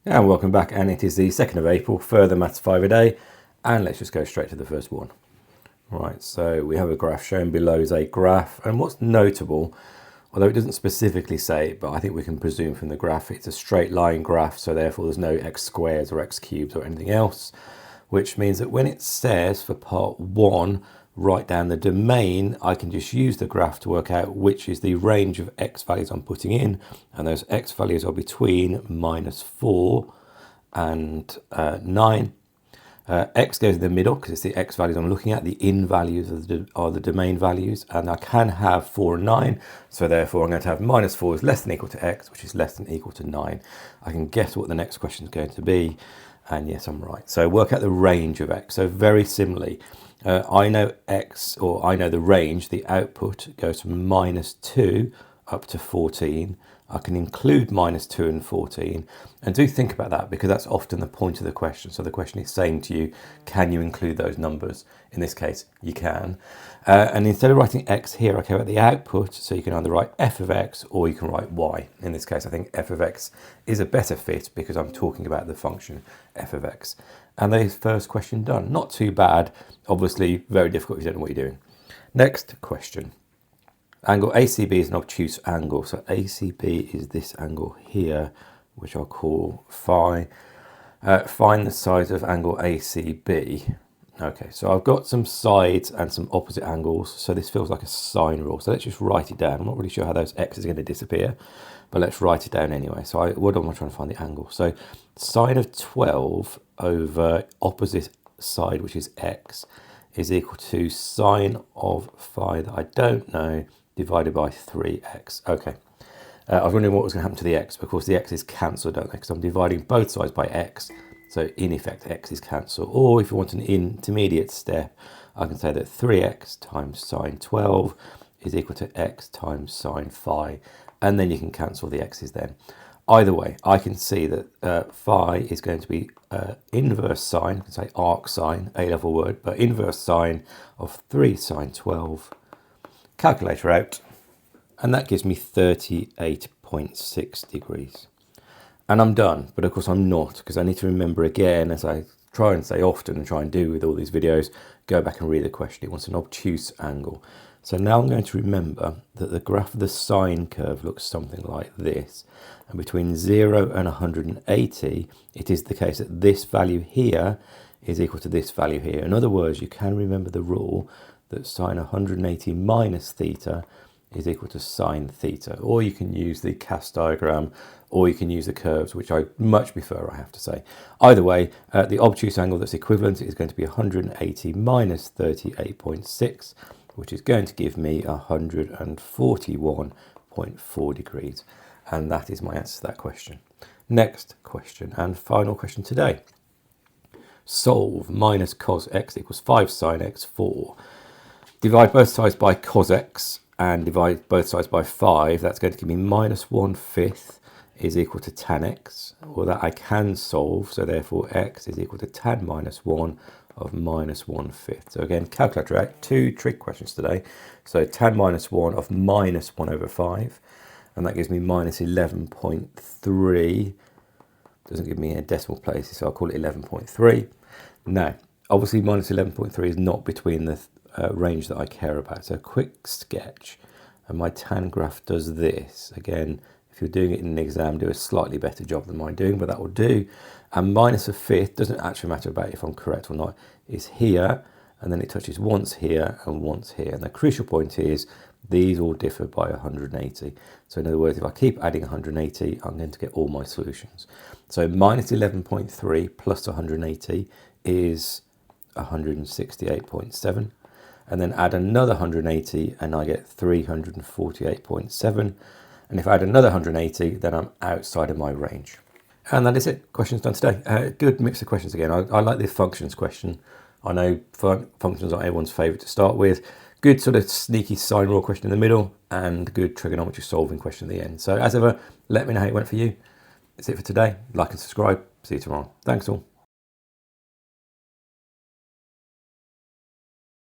And welcome back, and it is the 2nd of April, further Maths 5 a day, and let's just go straight to the first one. Right, so we have a graph shown below is a graph, and what's notable, although it doesn't specifically say it, but I think we can presume from the graph, it's a straight line graph, so therefore there's no x squares or x cubes or anything else, which means that when it says for part 1, write down the domain, I can just use the graph to work out which is the range of x values I'm putting in, and those x values are between -4 and 9. X goes in the middle because it's the x values I'm looking at. The in values are the domain values, and I can have 4 and 9, so therefore I'm going to have -4 is less than equal to x, which is less than equal to 9. I can guess what the next question is going to be, and yes, I'm right. So work out the range of x. So very similarly, I know x, or I know the range, the output goes from -2 up to 14. I can include -2 and 14, and do think about that because that's often the point of the question. So the question is saying to you, can you include those numbers? In this case, you can. And instead of writing x here, I care about the output, so you can either write f of x or you can write y. In this case, I think f of x is a better fit because I'm talking about the function f of x. And that is first question done. Not too bad, obviously very difficult if you don't know what you're doing. Next question. Angle ACB is an obtuse angle, so ACB is this angle here, which I'll call phi. Find the sides of angle ACB. Okay, so I've got some sides and some opposite angles, so this feels like a sine rule. So let's just write it down. I'm not really sure how those x's are going to disappear, but let's write it down anyway. So what am I trying to find the angle? So sine of 12 over opposite side, which is x, is equal to sine of phi that I don't know, divided by 3x. Okay. I was wondering what was going to happen to the x. Of course, the x's cancel, don't they? Because I'm dividing both sides by x. So in effect, x is cancelled. Or if you want an intermediate step, I can say that 3x times sine 12 is equal to x times sine phi. And then you can cancel the x's then. Either way, I can see that phi is going to be inverse sine, I can say arc sine, A-level word, but inverse sine of 3 sine 12. Calculator out, and that gives me 38.6 degrees. And I'm done, but of course I'm not, because I need to remember again, as I try and say often and try and do with all these videos, go back and read the question. It wants an obtuse angle. So now I'm going to remember that the graph of the sine curve looks something like this. And between 0 and 180, it is the case that this value here is equal to this value here. In other words, you can remember the rule that sine 180 minus theta is equal to sine theta. Or you can use the cast diagram, or you can use the curves, which I much prefer, I have to say. Either way, the obtuse angle that's equivalent is going to be 180 minus 38.6, which is going to give me 141.4 degrees. And that is my answer to that question. Next question, and final question today. Solve minus cos x equals 5 sine x 4. Divide both sides by cos x and divide both sides by 5. That's going to give me -1/5 is equal to tan x. Well, that I can solve, so therefore x is equal to tan minus 1 of -1/5. So again, calculator out, 2 trig questions today. So tan minus 1 of -1/5, and that gives me -11.3. Doesn't give me a decimal place, so I'll call it 11.3. Now, obviously -11.3 is not between the range that I care about. So a quick sketch, and my tan graph does this. Again, if you're doing it in an exam, do a slightly better job than mine doing, but that will do. And -1/5 doesn't actually matter about if I'm correct or not. It's here, and then it touches once here and once here. And the crucial point is these all differ by 180. So in other words, if I keep adding 180, I'm going to get all my solutions. So -11.3 plus 180 is 168.7. And then add another 180 and I get 348.7. And if I add another 180, then I'm outside of my range. And that is it. Questions done today. Good mix of questions again. I like the functions question. I know functions aren't everyone's favourite to start with. Good sort of sneaky sine rule question in the middle, and good trigonometry solving question at the end. So as ever, let me know how it went for you. That's it for today. Like and subscribe. See you tomorrow. Thanks all.